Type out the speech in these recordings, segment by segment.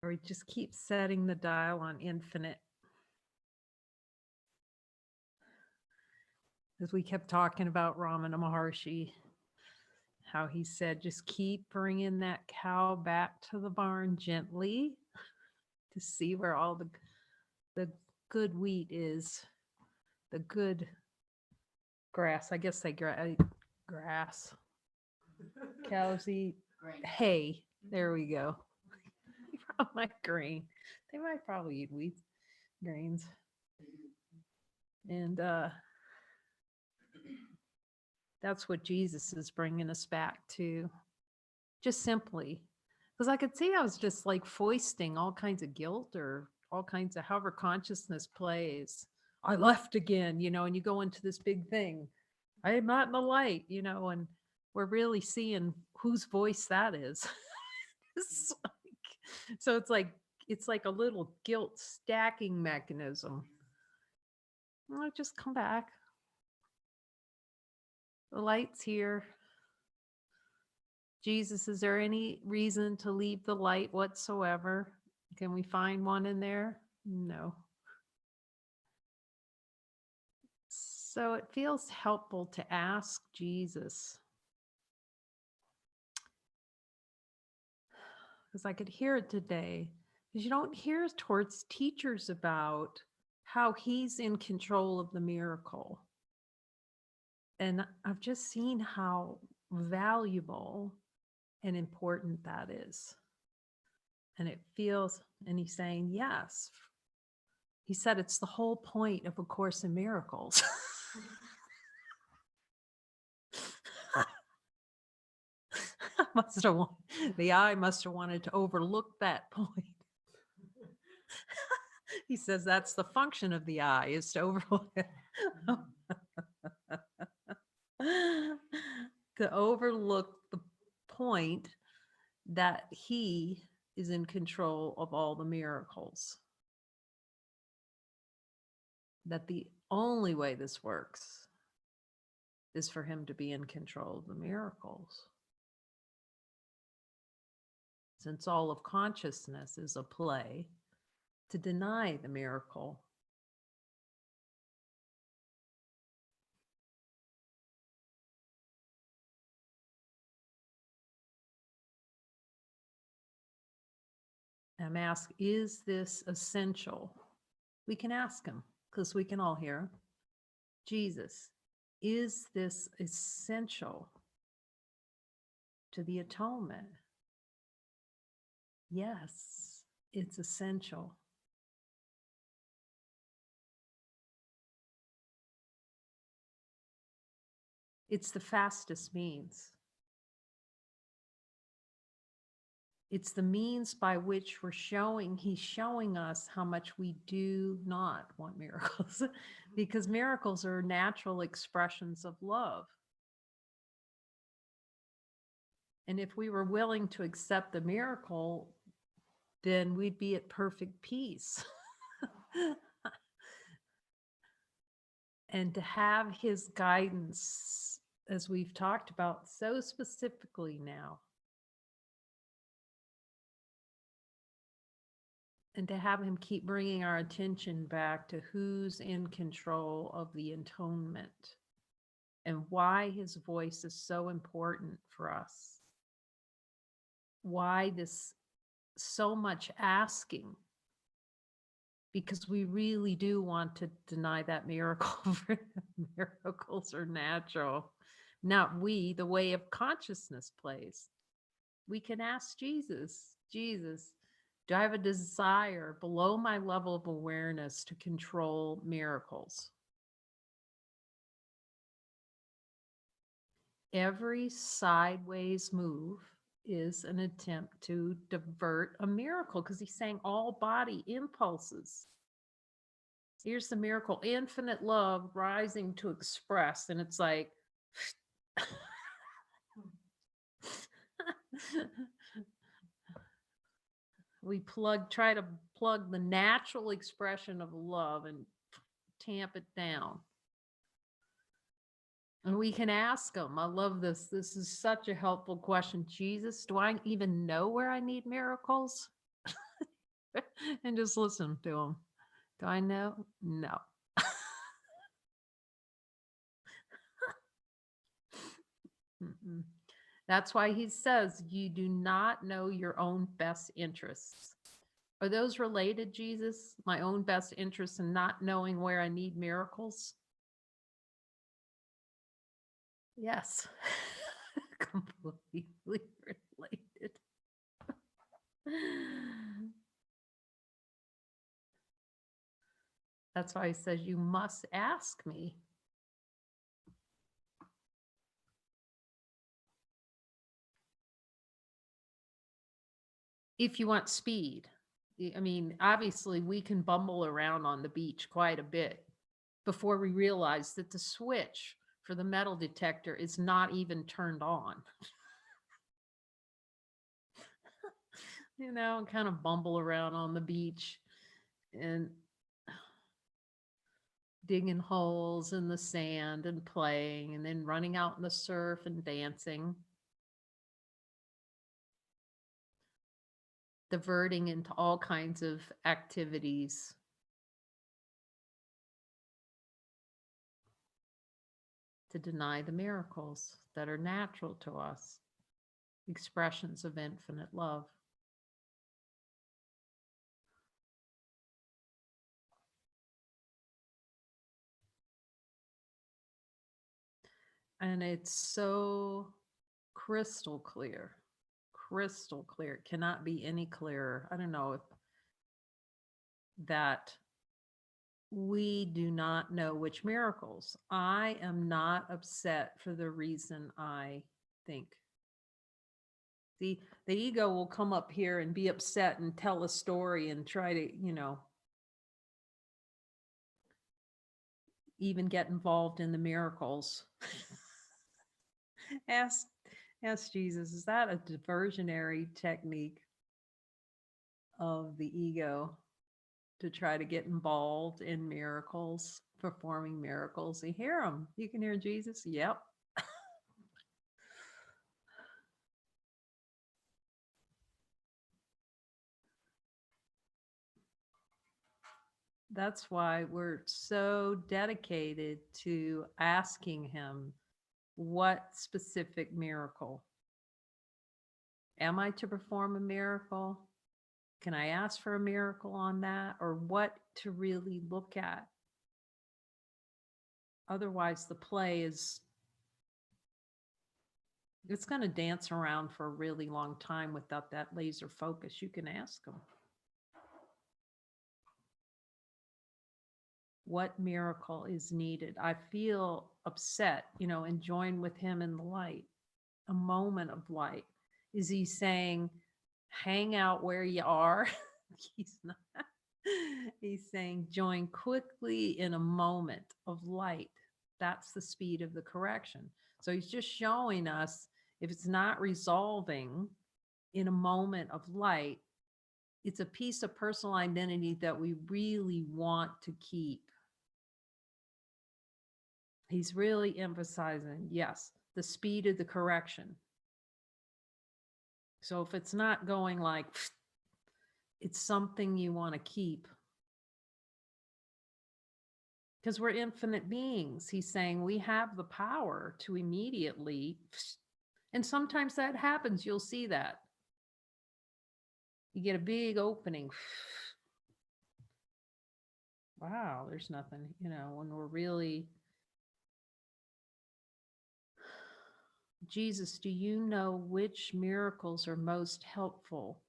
Or we just keep setting the dial on infinite. As we kept talking about Ramana Maharshi, how he said, just keep bringing that cow back to the barn gently to see where all the good wheat is, the good grass. I guess they grass. Cows eat hay. There we go. Like grain. They might probably eat wheat grains. And that's what Jesus is bringing us back to. Just simply. Because I could see I was just like foisting all kinds of guilt or all kinds of however consciousness plays. I left again, and you go into this big thing. I am not in the light, and we're really seeing whose voice that is. So it's like a little guilt stacking mechanism. Well, just come back. The light's here. Jesus, is there any reason to leave the light whatsoever? Can we find one in there? No. So it feels helpful to ask Jesus, because I could hear it today, because you don't hear towards teachers about how he's in control of the miracle. And I've just seen how valuable and important that is. And it feels, and he's saying, yes. He said it's the whole point of A Course in Miracles. The I must have wanted to overlook that point. He says that's the function of the I, is to overlook it. To overlook the point that he is in control of all the miracles. That the only way this works is for him to be in control of the miracles. Since all of consciousness is a play to deny the miracle. I'm asked, is this essential? We can ask him, because we can all hear. Jesus, is this essential to the atonement? Yes, it's essential. It's the fastest means. It's the means by which he's showing us how much we do not want miracles, because miracles are natural expressions of love. And if we were willing to accept the miracle, then we'd be at perfect peace. And to have his guidance, as we've talked about so specifically now, and to have him keep bringing our attention back to who's in control of the atonement and why his voice is so important for us. Why this so much asking, because we really do want to deny that miracle. Miracles are natural, not we, the way of consciousness plays. We can ask Jesus, do I have a desire below my level of awareness to control miracles? Every sideways move is an attempt to divert a miracle, because he's saying all body impulses. Here's the miracle, infinite love rising to express. And it's like, we try to plug the natural expression of love and tamp it down. And we can ask him. I love this. This is such a helpful question. Jesus, do I even know where I need miracles? and just listen to him. Do I know? No. Mm-mm. That's why he says you do not know your own best interests. Are those related, Jesus? My own best interests and not knowing where I need miracles? Yes. Completely related. That's why he says you must ask me. If you want speed. I mean, obviously we can bumble around on the beach quite a bit before we realize that the switch for the metal detector is not even turned on. And kind of bumble around on the beach and digging holes in the sand and playing and then running out in the surf and dancing, diverting into all kinds of activities. To deny the miracles that are natural to us, expressions of infinite love. And it's so crystal clear, crystal clear. It cannot be any clearer. I don't know if that we do not know which miracles. I am not upset for the reason I think. The ego will come up here and be upset and tell a story and try to, even get involved in the miracles. ask Jesus, is that a diversionary technique of the ego to try to get involved in miracles, performing miracles? You hear them. You can hear Jesus. Yep. That's why we're so dedicated to asking him, what specific miracle? Am I to perform a miracle? Can I ask for a miracle on that? Or what to really look at? Otherwise, the play it's going to dance around for a really long time without that laser focus. You can ask them. What miracle is needed? I feel upset, and join with him in the light, a moment of light. Is he saying, hang out where you are? He's not. He's saying, join quickly in a moment of light. That's the speed of the correction. So he's just showing us if it's not resolving in a moment of light, it's a piece of personal identity that we really want to keep. He's really emphasizing, yes, the speed of the correction. So if it's not going like, it's something you want to keep. Because we're infinite beings. He's saying we have the power to immediately, and sometimes that happens. You'll see that. You get a big opening. Wow, there's nothing, when we're really, Jesus, do you know which miracles are most helpful?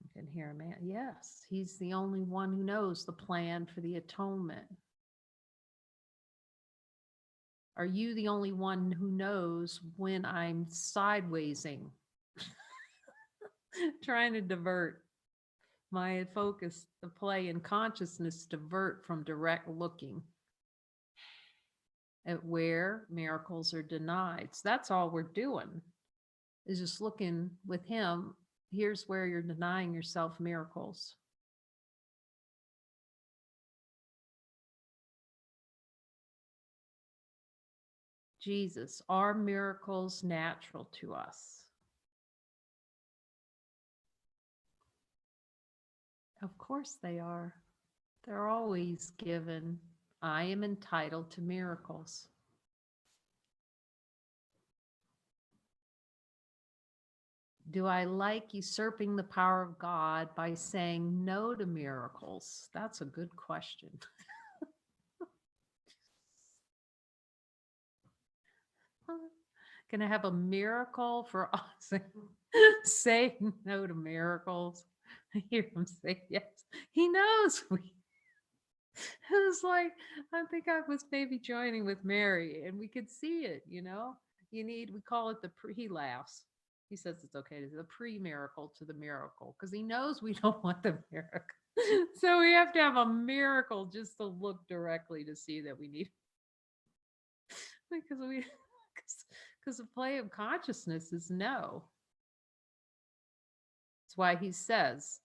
You can hear him. Yes, he's the only one who knows the plan for the atonement. Are you the only one who knows when I'm sidewaysing? Trying to divert my focus, the play and consciousness, divert from direct looking at where miracles are denied. So that's all we're doing, is just looking with him. Here's where you're denying yourself miracles. Jesus, are miracles natural to us? Of course they are. They're always given. I am entitled to miracles. Do I like usurping the power of God by saying no to miracles? That's a good question. Can I have a miracle for us? Saying no to miracles. I hear him say yes. He knows we. It was like, I think I was maybe joining with Mary and we could see it, we call it he laughs. He says it's okay. It's a pre-miracle to the miracle because he knows we don't want the miracle. So we have to have a miracle just to look directly to see that we need because the play of consciousness is no. That's why he says,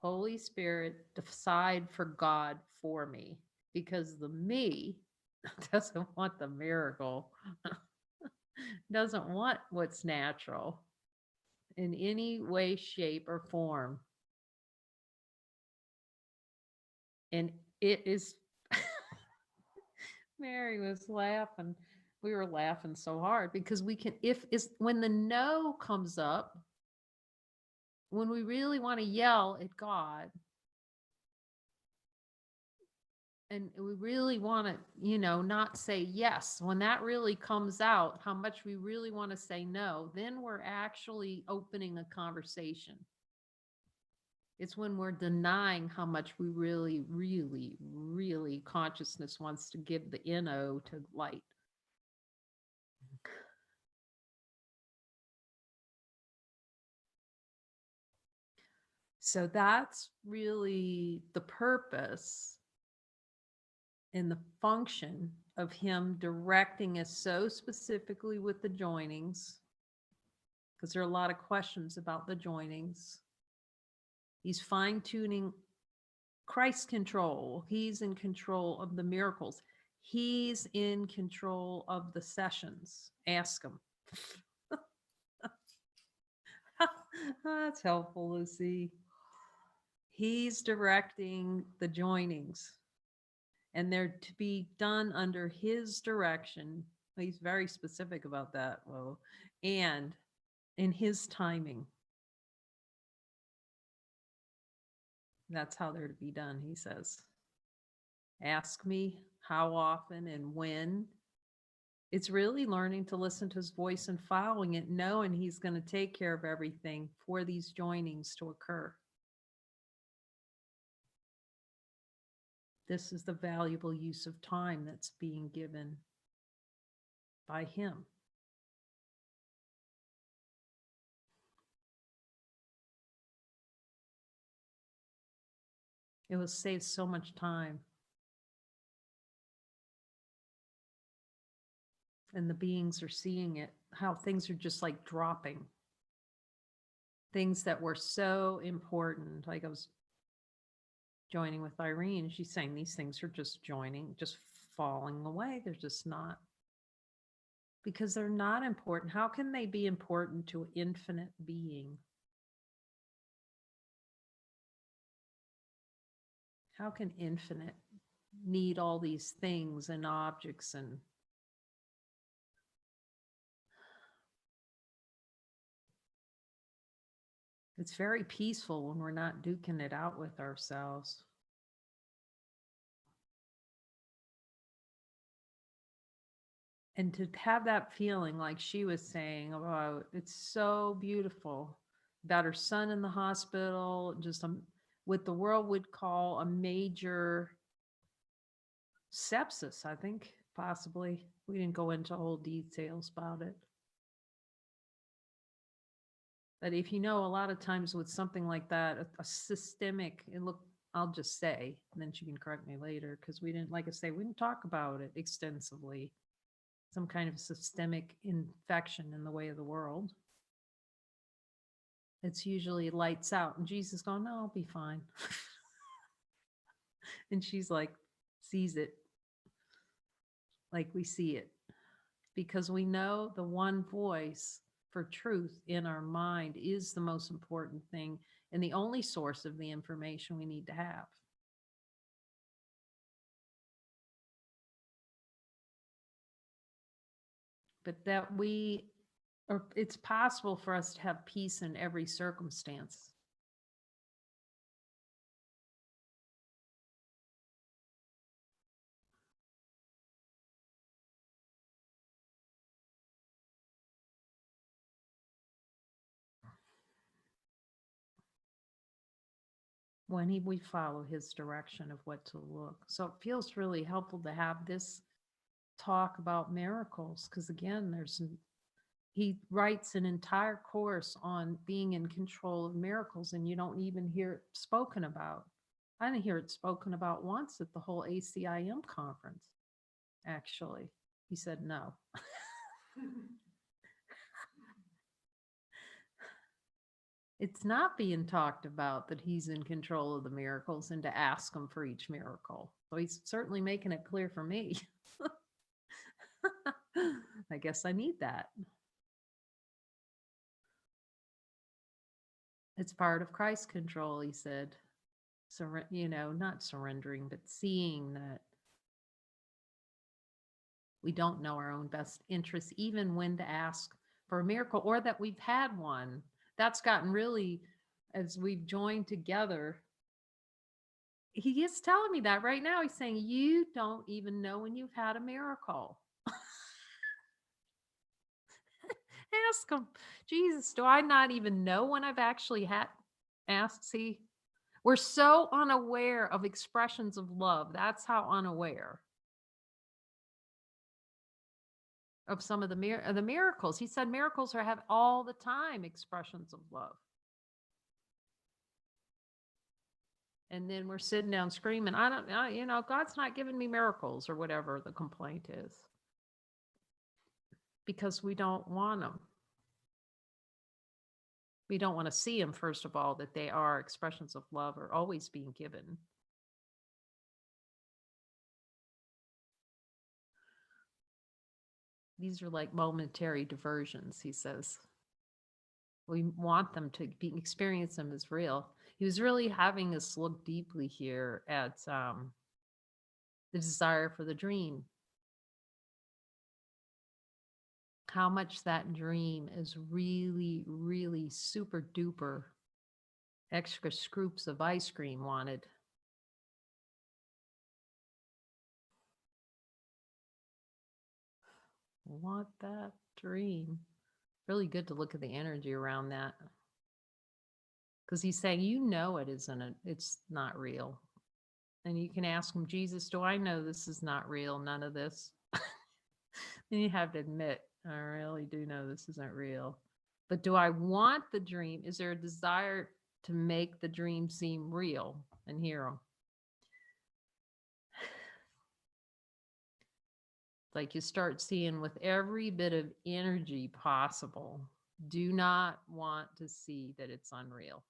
Holy Spirit, decide for God for me, because the me doesn't want the miracle, doesn't want what's natural in any way, shape, or form. And it is, Mary was laughing. We were laughing so hard because when the no comes up, when we really want to yell at God, and we really want to, not say yes, when that really comes out, how much we really want to say no, then we're actually opening a conversation. It's when we're denying how much we really, really, really consciousness wants to give the NO to light. So that's really the purpose and the function of him directing us so specifically with the joinings, because there are a lot of questions about the joinings. He's fine-tuning Christ's control. He's in control of the miracles. He's in control of the sessions. Ask him. That's helpful, Lucy. He's directing the joinings, and they're to be done under his direction. He's very specific about that, and in his timing. That's how they're to be done, he says. Ask me how often and when. It's really learning to listen to his voice and following it, knowing he's going to take care of everything for these joinings to occur. This is the valuable use of time that's being given by him. It will save so much time. And the beings are seeing it, how things are just like dropping. Things that were so important. Like I was joining with Irene, she's saying these things are just falling away. They're just not. Because they're not important. How can they be important to an infinite being? How can infinite need all these things and objects? And it's very peaceful when we're not duking it out with ourselves. And to have that feeling, like she was saying about, it's so beautiful about her son in the hospital, just what the world would call a major sepsis, I think, possibly. We didn't go into whole details about it. But if a lot of times with something like that, a systemic, and look, I'll just say, and then she can correct me later, because we didn't, like I say, we didn't talk about it extensively. Some kind of systemic infection in the way of the world. It's usually lights out, and Jesus going, no, I'll be fine. And she's like, sees it like we see it, because we know the one voice for truth in our mind is the most important thing. and the only source of the information we need to have. But that it's possible for us to have peace in every circumstance. When we follow his direction of what to look. So it feels really helpful to have this talk about miracles, because again, he writes an entire course on being in control of miracles, and you don't even hear it spoken about. I didn't hear it spoken about once at the whole ACIM conference, actually. He said no. It's not being talked about that he's in control of the miracles and to ask him for each miracle. So he's certainly making it clear for me. I guess I need that. It's part of Christ's control, he said. Not surrendering, but seeing that we don't know our own best interests, even when to ask for a miracle, or that we've had one. That's gotten really, as we've joined together, he is telling me that right now. He's saying, you don't even know when you've had a miracle. Ask him, Jesus, do I not even know when I've actually had asked? See, we're so unaware of expressions of love. That's how unaware of some of the miracles. He said miracles have all the time expressions of love. And then we're sitting down screaming, God's not giving me miracles, or whatever the complaint is. Because we don't want them. We don't want to see them, first of all, that they are expressions of love, are always being given. These are like momentary diversions, he says. We want them to experience them as real. He was really having us look deeply here at the desire for the dream. How much that dream is really, really super duper extra scoops of ice cream wanted. Want that dream. Really good to look at the energy around that. Because he's saying, it's not real. And you can ask him, Jesus, do I know this is not real? None of this. And you have to admit, I really do know this isn't real. But do I want the dream? Is there a desire to make the dream seem real? And hear him. Like you start seeing with every bit of energy possible, do not want to see that it's unreal.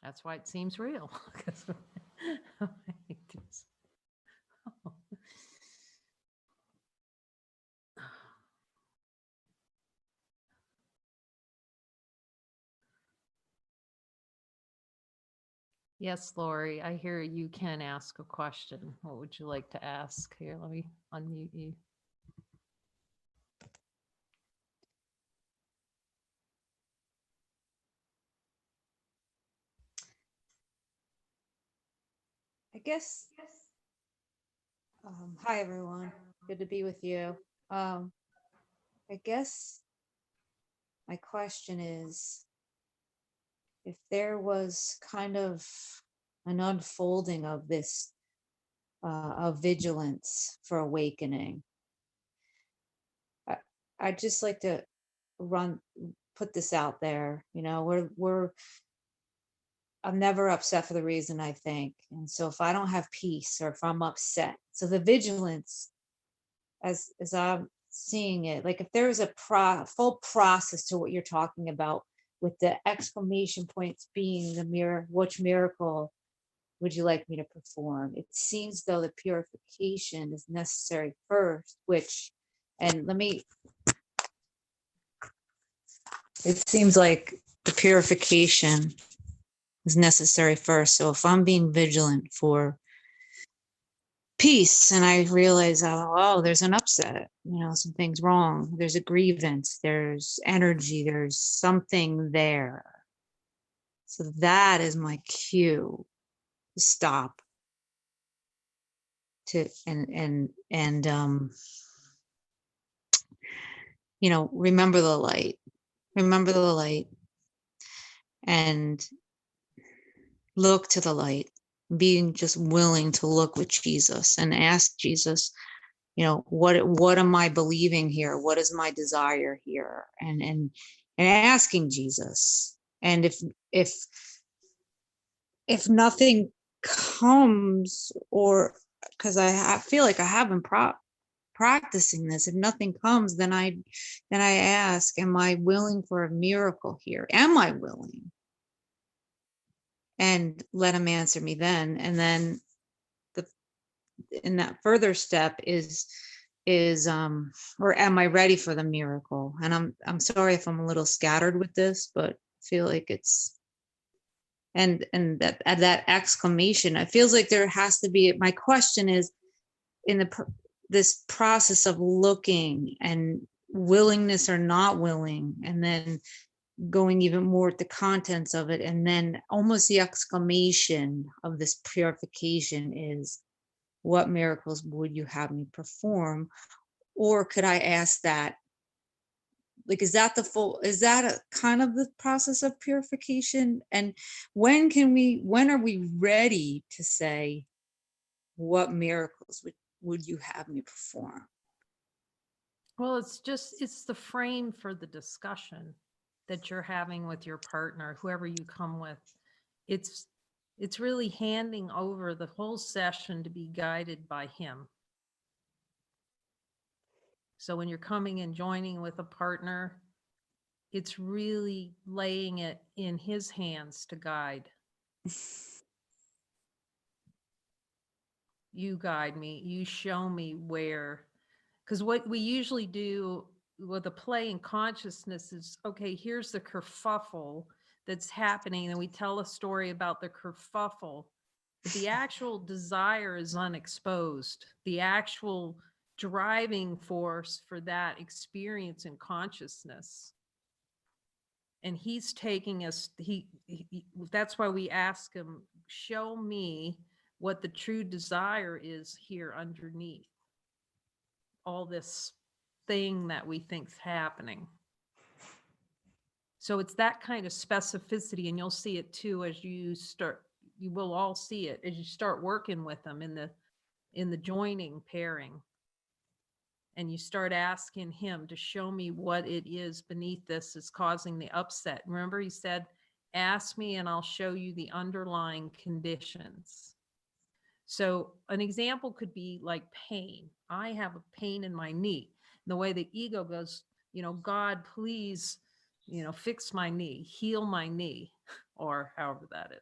That's why it seems real. Yes, Lori, I hear you can ask a question. What would you like to ask? Here, let me unmute you. I guess, hi everyone, good to be with you. I guess my question is, if there was kind of an unfolding of this, of vigilance for awakening, I'd just like to put this out there. I'm never upset for the reason I think. And so if I don't have peace, or if I'm upset, so the vigilance, as I'm seeing it, like if there is a full process to what you're talking about, with the exclamation points being the mirror, which miracle would you like me to perform? It seems though the purification is necessary first, it seems like the purification is necessary first. So if I'm being vigilant for peace and I realize, oh, there's an upset, something's wrong, there's a grievance, there's energy, there's something there. So that is my cue to stop, to and remember the light, and look to the light, being just willing to look with Jesus and ask Jesus, what am I believing here? What is my desire here? And asking Jesus. And if nothing comes, or because I feel like I haven't practicing this, if nothing comes, then I ask, am I willing for a miracle here? Am I willing? And let him answer me then. And then in that further step is or am I ready for the miracle? And I'm sorry if I'm a little scattered with this, but I feel like it's and that at that exclamation, it feels like there has to be, my question is, in this process of looking and willingness or not willing, and then going even more at the contents of it, and then almost the exclamation of this purification is, what miracles would you have me perform? Or could I ask that, like, is that a kind of the process of purification? And when are we ready to say, what miracles would you have me perform? Well, it's the frame for the discussion that you're having with your partner, whoever you come with. It's really handing over the whole session to be guided by him. So when you're coming and joining with a partner, it's really laying it in his hands to guide. You guide me, you show me where, because what we usually do with a play in consciousness is, okay, here's the kerfuffle that's happening, and we tell a story about the kerfuffle, but the actual desire is unexposed. The actual driving force for that experience in consciousness. And he's taking us, that's why we ask him, show me what the true desire is here underneath all this thing that we think's happening. So it's that kind of specificity, and you'll see it too as you will all see it as you start working with them in the joining pairing. And you start asking him to show me what it is beneath this is causing the upset. Remember, he said, ask me and I'll show you the underlying conditions. So an example could be like pain. I have a pain in my knee. The way the ego goes, God, please, fix my knee, heal my knee, or however that is.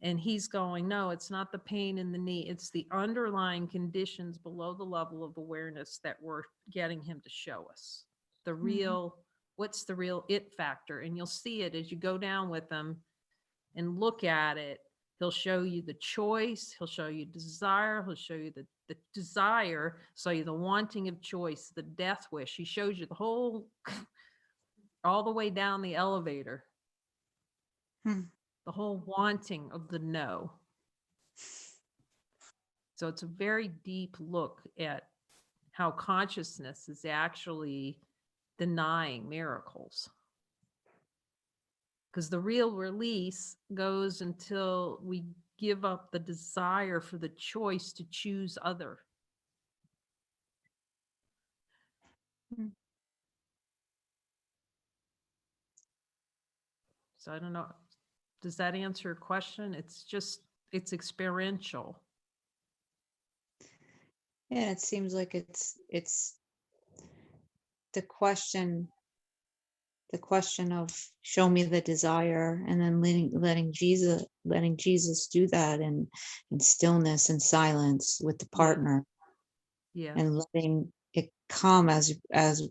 And he's going, no, it's not the pain in the knee. It's the underlying conditions below the level of awareness that we're getting him to show us. The real, what's the real it factor? And you'll see it as you go down with them and look at it. He'll show you the choice. He'll show you desire. He'll show you the desire, show you the wanting of choice, the death wish. He shows you the whole, all the way down the elevator. The whole wanting of the no. So it's a very deep look at how consciousness is actually denying miracles. Because the real release goes until we give up the desire for the choice to choose other. So I don't know. Does that answer your question? It's experiential. Yeah, it seems like it's the question of show me the desire, and then letting Jesus do that in stillness and silence with the partner. Yeah. And letting it come as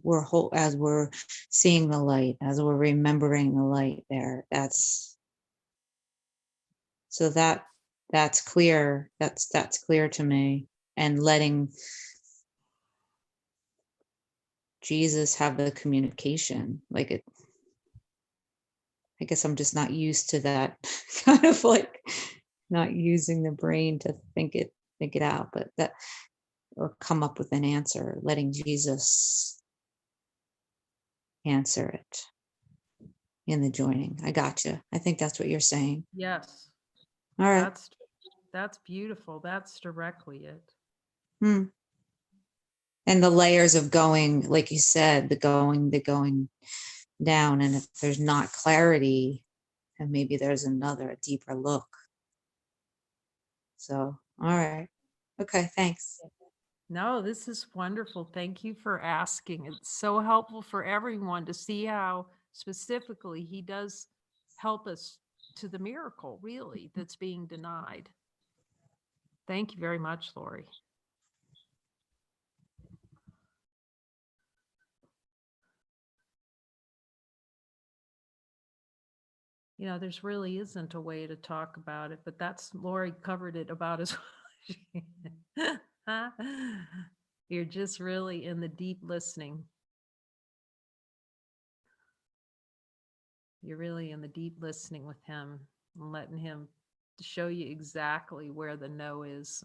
we're seeing the light, as we're remembering the light there. So that's clear. That's clear to me. And letting Jesus have the communication, like it. I guess I'm just not used to that kind of like not using the brain to think it out, but that, or come up with an answer, letting Jesus answer it in the joining. I gotcha. I think that's what you're saying. Yes, All right. that's beautiful. That's directly it. Hmm. And the layers of going, like you said, the going down. And if there's not clarity, and maybe there's a deeper look. So, all right. Okay, thanks. No, this is wonderful. Thank you for asking. It's so helpful for everyone to see how specifically he does help us to the miracle, really, that's being denied. Thank you very much, Lori. You know, there's really isn't a way to talk about it, but that's Lori covered it about as well as you're just really in the deep listening. You're really in the deep listening with him and letting him show you exactly where the no is.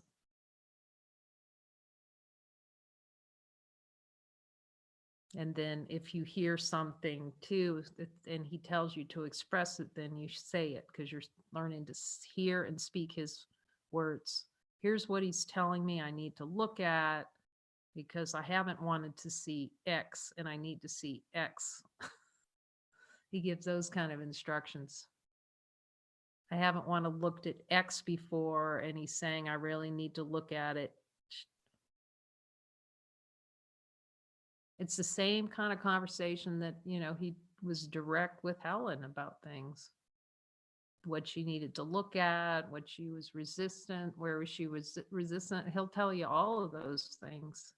And then if you hear something too, and he tells you to express it, then you say it, because you're learning to hear and speak his words. Here's what he's telling me I need to look at, because I haven't wanted to see X and I need to see X. He gives those kind of instructions. I haven't want to looked at X before, and he's saying I really need to look at it. It's the same kind of conversation that, you know, he was direct with Helen about things. What she needed to look at, what she was resistant, where she was resistant. He'll tell you all of those things.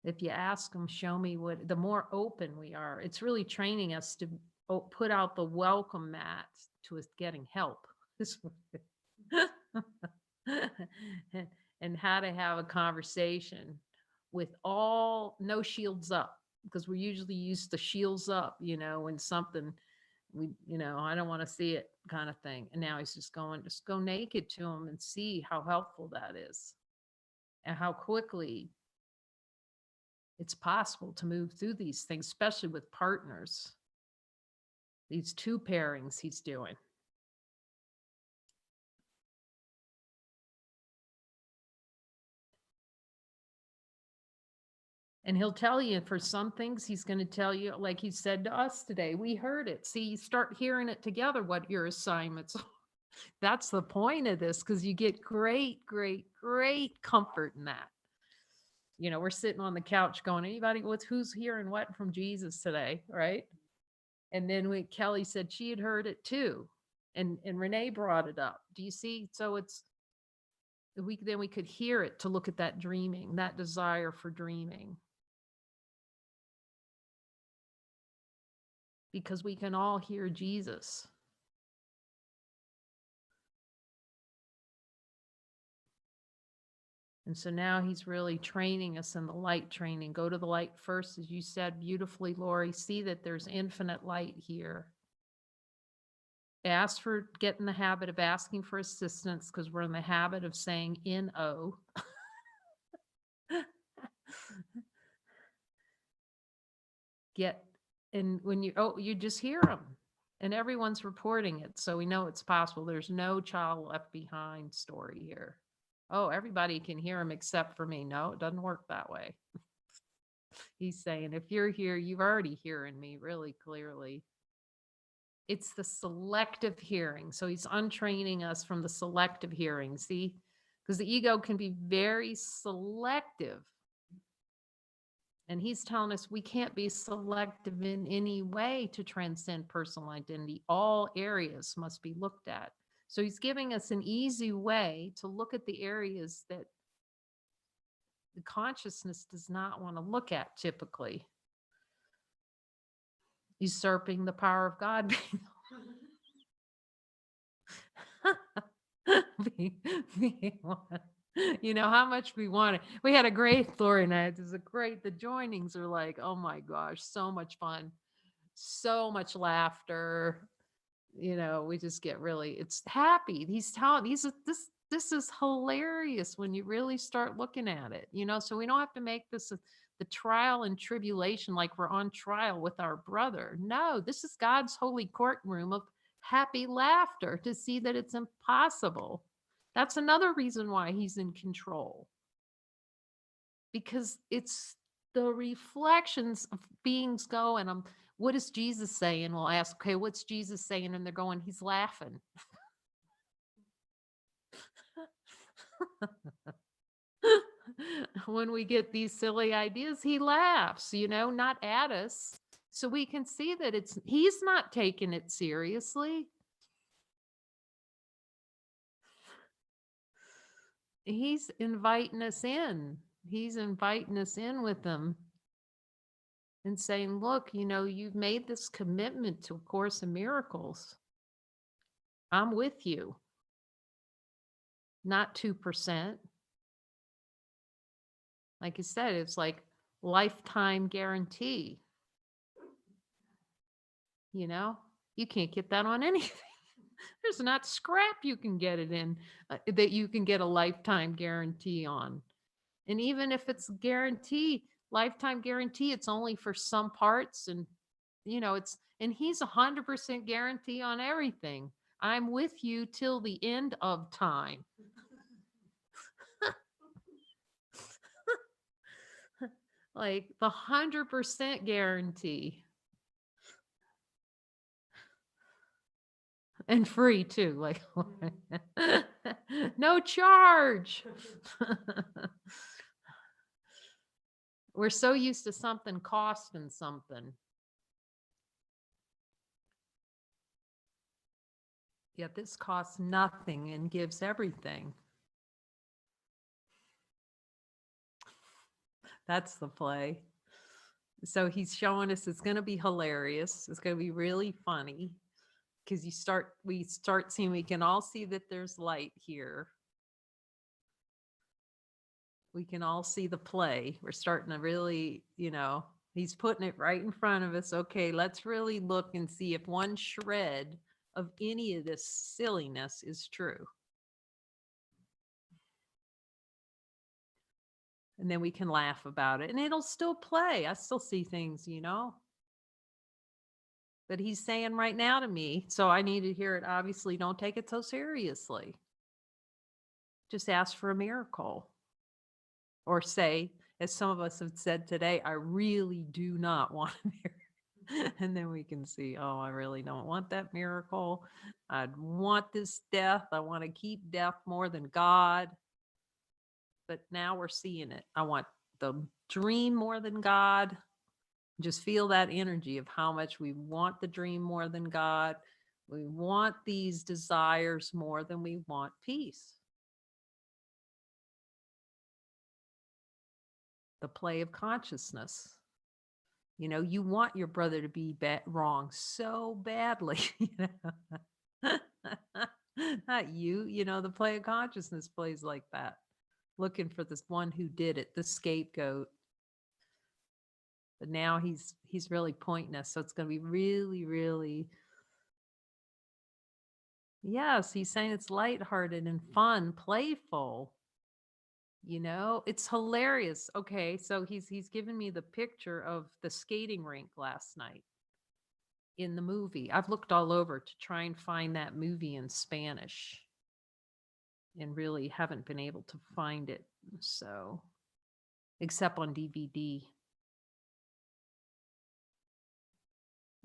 If you ask him, show me what, the more open we are, it's really training us to put out the welcome mat to us getting help. And how to have a conversation with no shields up, because we're usually used to shields up, you know, when something I don't want to see it kind of thing. And now he's just go naked to him and see how helpful that is, and how quickly it's possible to move through these things, especially with partners. These 2 pairings he's doing. And he'll tell you, for some things, he's going to tell you, like he said to us today, we heard it. See, you start hearing it together, what your assignments are. That's the point of this, because you get great comfort in that. You know, we're sitting on the couch going, anybody, who's hearing what from Jesus today, right? And then Kelly said she had heard it too. And Renee brought it up. Do you see? So then we could hear it, to look at that dreaming, that desire for dreaming. Because we can all hear Jesus. And so now he's really training us in the light training. Go to the light first, as you said beautifully, Lori. See that there's infinite light here. Get in the habit of asking for assistance, because we're in the habit of saying N-O. And when you just hear them, and everyone's reporting it. So we know it's possible. There's no child left behind story here. Oh, everybody can hear him except for me. No, it doesn't work that way. He's saying, if you're here, you've already hearing me really clearly. It's the selective hearing. So he's untraining us from the selective hearing. See, because the ego can be very selective. And he's telling us we can't be selective in any way to transcend personal identity. All areas must be looked at. So he's giving us an easy way to look at the areas that the consciousness does not want to look at typically. Usurping the power of God. being one. You know how much we want it. We had a great Lori night. It was a great, the joinings are like, oh my gosh, so much fun, so much laughter. You know, we just get really, it's happy. He's telling, this is hilarious when you really start looking at it, you know, so we don't have to make this the trial and tribulation like we're on trial with our brother. No, this is God's holy courtroom of happy laughter to see that it's impossible. That's another reason why he's in control, because it's the reflections of beings going, what is Jesus saying? We'll ask, okay, what's Jesus saying? And they're going, he's laughing. When we get these silly ideas, he laughs, you know, not at us. So we can see that he's not taking it seriously. He's inviting us in. He's inviting us in with him and saying, look, you know, you've made this commitment to A Course in Miracles. I'm with you. Not 2%. Like you said, it's like lifetime guarantee. You know, you can't get that on anything. There's not scrap you can get it in that you can get a lifetime guarantee on. And even if it's lifetime guarantee, it's only for some parts. And, you know, and he's 100% guarantee on everything. I'm with you till the end of time. Like the 100% guarantee. And free too, like no charge. We're so used to something costing something. Yet this costs nothing and gives everything. That's the play. So he's showing us it's going to be hilarious. It's going to be really funny. Because we start seeing, we can all see that there's light here. We can all see the play. We're starting to really, you know, he's putting it right in front of us. Okay, let's really look and see if one shred of any of this silliness is true. And then we can laugh about it and it'll still play. I still see things, you know. But he's saying right now to me, so I need to hear it. Obviously, don't take it so seriously. Just ask for a miracle. Or say, as some of us have said today, I really do not want a miracle. And then we can see, oh, I really don't want that miracle. I want this death. I want to keep death more than God. But now we're seeing it. I want the dream more than God. Just feel that energy of how much we want the dream more than God. We want these desires more than we want peace. The play of consciousness. You know, you want your brother to be wrong so badly. You know? Not you, you know, the play of consciousness plays like that. Looking for this one who did it, the scapegoat. But now he's really pointing us. So it's going to be really, really, yes, he's saying it's lighthearted and fun, playful. You know, it's hilarious. Okay, so he's given me the picture of the skating rink last night in the movie. I've looked all over to try and find that movie in Spanish and really haven't been able to find it. So, except on DVD.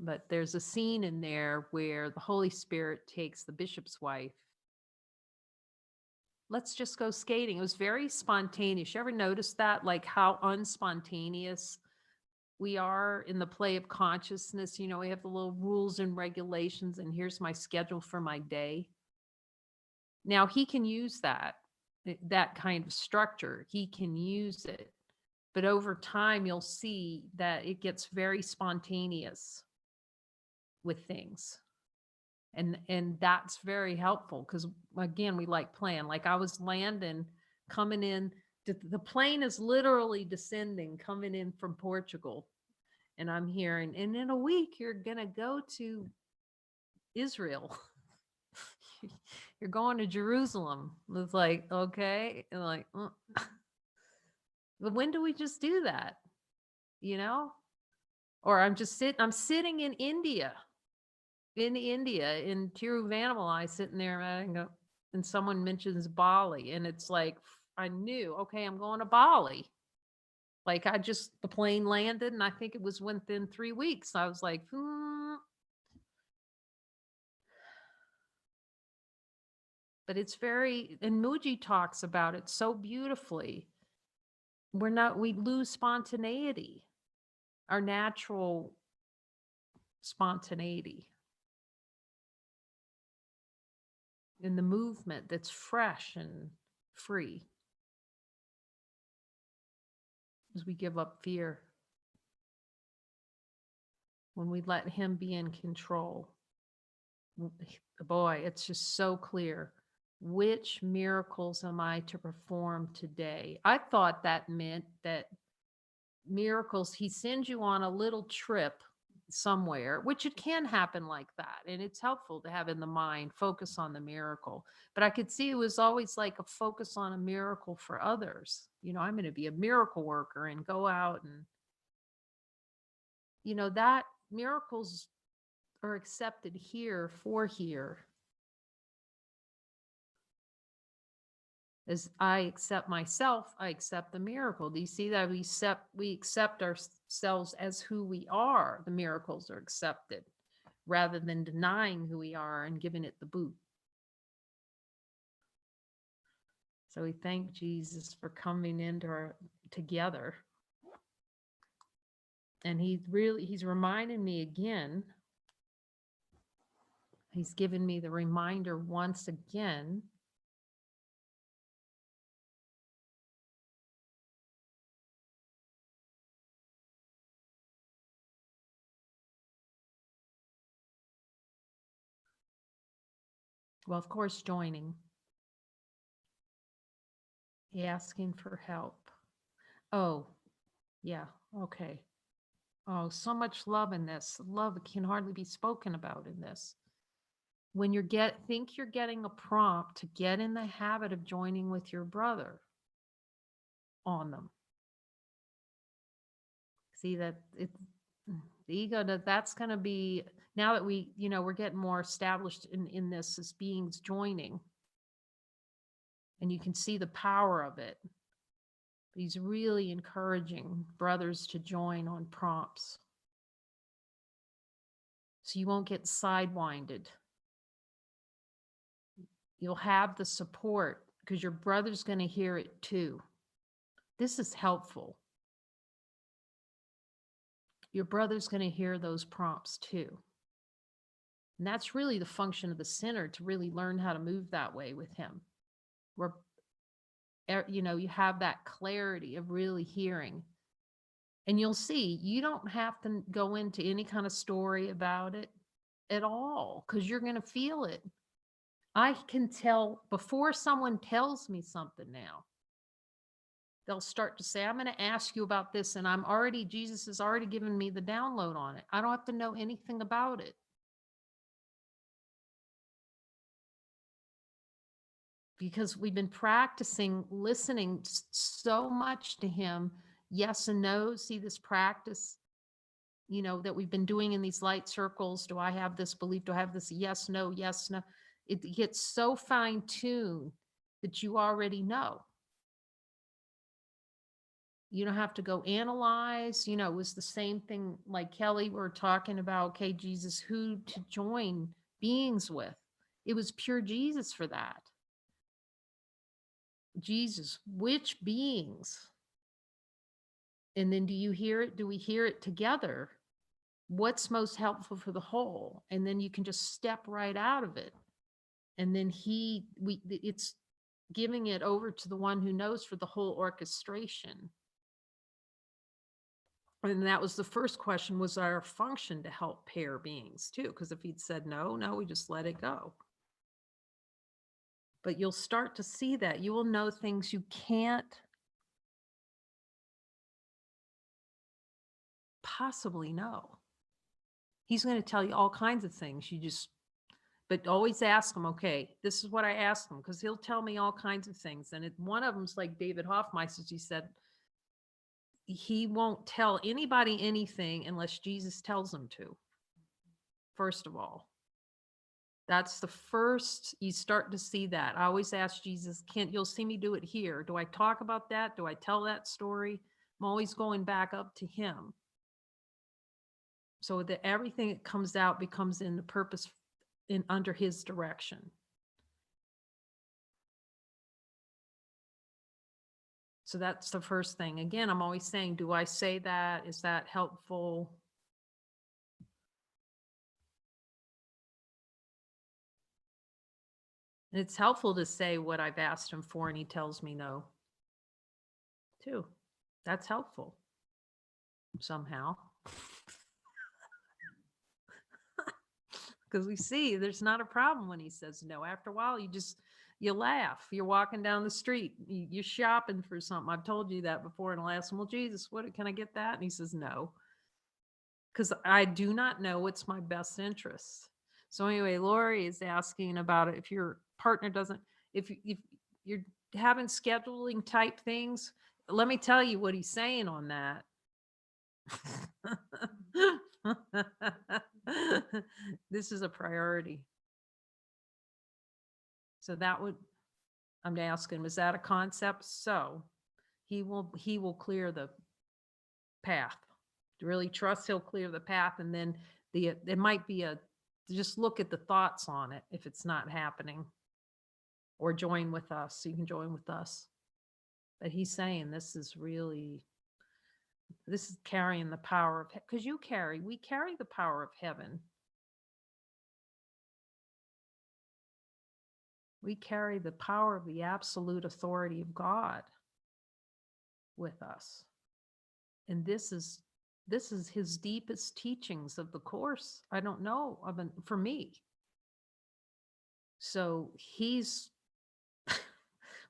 But there's a scene in there where the Holy Spirit takes the bishop's wife. Let's just go skating. It was very spontaneous. You ever notice that? Like how unspontaneous we are in the play of consciousness. You know, we have the little rules and regulations, and here's my schedule for my day. Now he can use that. that kind of structure. He can use it. But over time, you'll see that it gets very spontaneous with things. And that's very helpful because, again, we like plan. Like I was landing, coming in, the plane is literally descending, coming in from Portugal. And I'm hearing, and in a week, you're going to go to Israel. You're going to Jerusalem. It's like, okay. And like, but when do we just do that? You know? Or I'm sitting in India, in Tiruvannamalai, sitting there and go, and someone mentions Bali. And it's like, I knew, okay, I'm going to Bali. Like the plane landed and I think it was within 3 weeks. I was like, But it's and Muji talks about it so beautifully. We lose spontaneity, our natural spontaneity in the movement that's fresh and free as we give up fear. When we let him be in control, boy, it's just so clear. Which miracles am I to perform today? I thought that meant that miracles, he sends you on a little trip somewhere, which it can happen like that. And it's helpful to have in the mind, focus on the miracle. But I could see it was always like a focus on a miracle for others. I'm going to be a miracle worker and go out and, that miracles are accepted here for here. As I accept myself, I accept the miracle. Do you see that we accept ourselves as who we are? The miracles are accepted rather than denying who we are and giving it the boot. So we thank Jesus for coming into together. And he's reminding me again. He's given me the reminder once again. Well, of course, joining. Asking for help. Oh, yeah, okay. Oh, so much love in this. Love can hardly be spoken about in this. When think you're getting a prompt to get in the habit of joining with your brother on them. See that the ego, that's going to be, now that we're getting more established in this as beings joining, and you can see the power of it. He's really encouraging brothers to join on prompts. So you won't get sidewinded. You'll have the support because your brother's going to hear it too. This is helpful. Your brother's going to hear those prompts too. And that's really the function of the center, to really learn how to move that way with him. Where, you have that clarity of really hearing. And you'll see, you don't have to go into any kind of story about it at all, because you're going to feel it. I can tell before someone tells me something now. They'll start to say, I'm going to ask you about this, and Jesus has already given me the download on it. I don't have to know anything about it. Because we've been practicing listening so much to him, yes and no. See this practice, that we've been doing in these light circles. Do I have this belief? Do I have this yes, no, yes, no? It gets so fine-tuned that you already know. You don't have to go analyze. It was the same thing like Kelly, we're talking about, okay, Jesus, who to join beings with. It was pure Jesus for that. Jesus, which beings? And then do you hear it? Do we hear it together? What's most helpful for the whole? And then you can just step right out of it. And then it's giving it over to the one who knows for the whole orchestration. And that was the first question, was our function to help pair beings too? Because if he'd said no, we just let it go. But you'll start to see that. You will know things you can't possibly know. He's going to tell you all kinds of things. But always ask him, okay, this is what I asked him, because he'll tell me all kinds of things. And one of them's like David Hoffmeister, he said, he won't tell anybody anything unless Jesus tells him to. First of all, that's the first, you start to see that. I always ask Jesus, you'll see me do it here. Do I talk about that? Do I tell that story? I'm always going back up to him. So that everything that comes out becomes in the purpose under his direction. So that's the first thing. Again, I'm always saying, do I say that? Is that helpful? And it's helpful to say what I've asked him for and he tells me no, too. That's helpful somehow. Because we see there's not a problem when he says no. After a while, you laugh. You're walking down the street. You're shopping for something. I've told you that before. And I'll ask him, well, Jesus, can I get that? And he says no. Because I do not know what's my best interest. So anyway, Lori is asking about it. If your partner doesn't, if you're having scheduling type things, let me tell you what he's saying on that. This is a priority. So I'm asking, was that a concept? So he will clear the path. To really trust, he'll clear the path. And then it might be just look at the thoughts on it if it's not happening, or join with us. So you can join with us. But he's saying this is carrying the power of, because we carry the power of heaven. We carry the power of the absolute authority of God with us. And this is his deepest teachings of the Course. I don't know, for me. So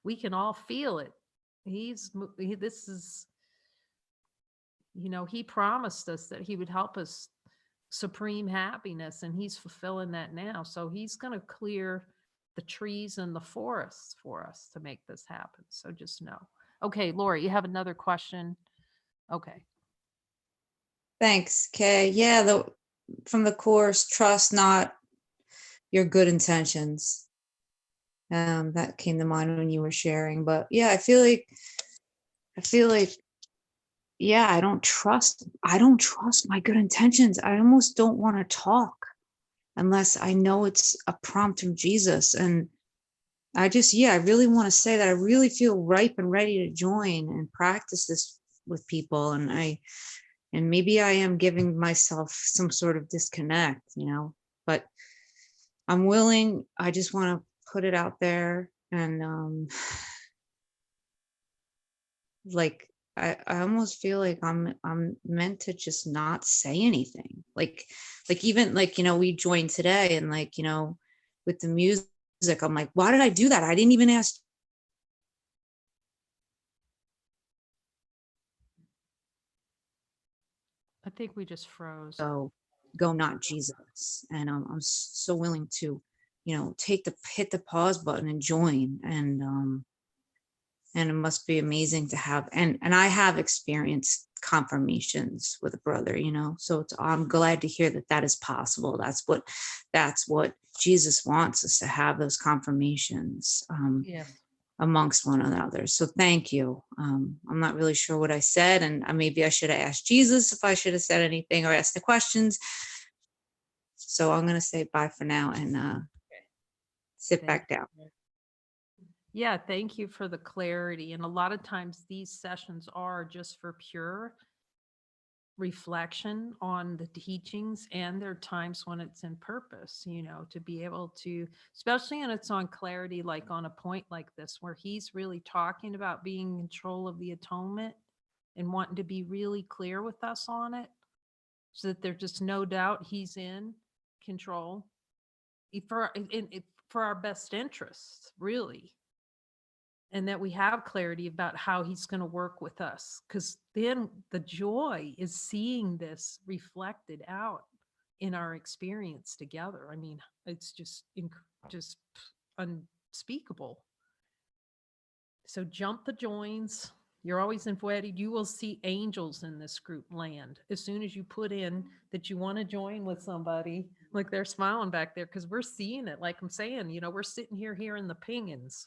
we can all feel it. He promised us that he would help us supreme happiness, and he's fulfilling that now. So he's going to clear the trees and the forests for us to make this happen. So just know. Okay, Lori, you have another question? Okay. Thanks, Kay. Yeah, from the Course, trust not your good intentions. That came to mind when you were sharing. But yeah, I feel like, yeah, I don't trust my good intentions. I almost don't want to talk unless I know it's a prompt from Jesus. And I really want to say that I really feel ripe and ready to join and practice this with people. And maybe I am giving myself some sort of disconnect, but I'm willing. I just want to put it out there. And like, I almost feel like I'm meant to just not say anything. Like even we joined today, and with the music, I'm like, why did I do that? I didn't even ask. I think we just froze. So go, not Jesus. And I'm so willing to, hit the pause button and join. And it must be amazing to have, and I have experienced confirmations with a brother, so I'm glad to hear that is possible. That's what Jesus wants us to have, those confirmations. Yes. Amongst one another. So thank you. I'm not really sure what I said, and maybe I should have asked Jesus if I should have said anything or asked the questions. So I'm going to say bye for now and sit back down. Yeah, thank you for the clarity. And a lot of times these sessions are just for pure reflection on the teachings and there are times when it's in purpose, to be able to, especially when it's on clarity, like on a point like this, where he's really talking about being in control of the atonement and wanting to be really clear with us on it so that there's just no doubt he's in control for our best interests, really. And that we have clarity about how he's going to work with us. Because then the joy is seeing this reflected out in our experience together. I mean, it's just unspeakable. So jump the joins. You're always invited. You will see angels in this group land. As soon as you put in that you want to join with somebody, like they're smiling back there because we're seeing it. Like I'm saying, we're sitting here hearing the pingings,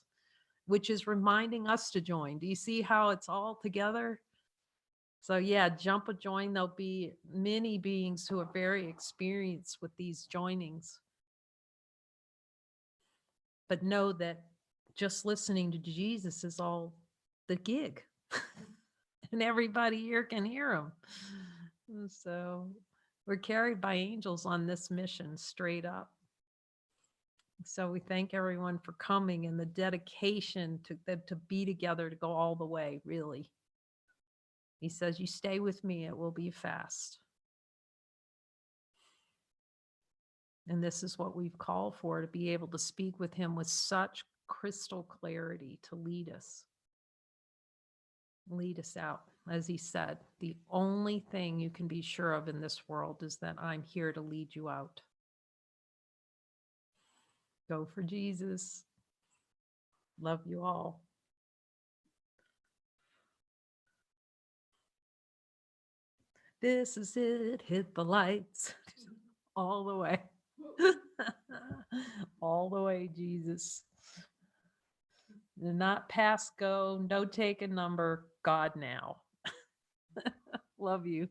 which is reminding us to join. Do you see how it's all together? So yeah, jump a join. There'll be many beings who are very experienced with these joinings. But know that just listening to Jesus is all the gig. And everybody here can hear him. So we're carried by angels on this mission straight up. So we thank everyone for coming and the dedication to be together, to go all the way, really. He says, you stay with me, it will be fast. And this is what we've called for, to be able to speak with him with such crystal clarity to lead us out. As he said, the only thing you can be sure of in this world is that I'm here to lead you out. Go for Jesus. Love you all. This is it. Hit the lights. All the way. All the way, Jesus. Not pass go, no take a number. God now. Love you.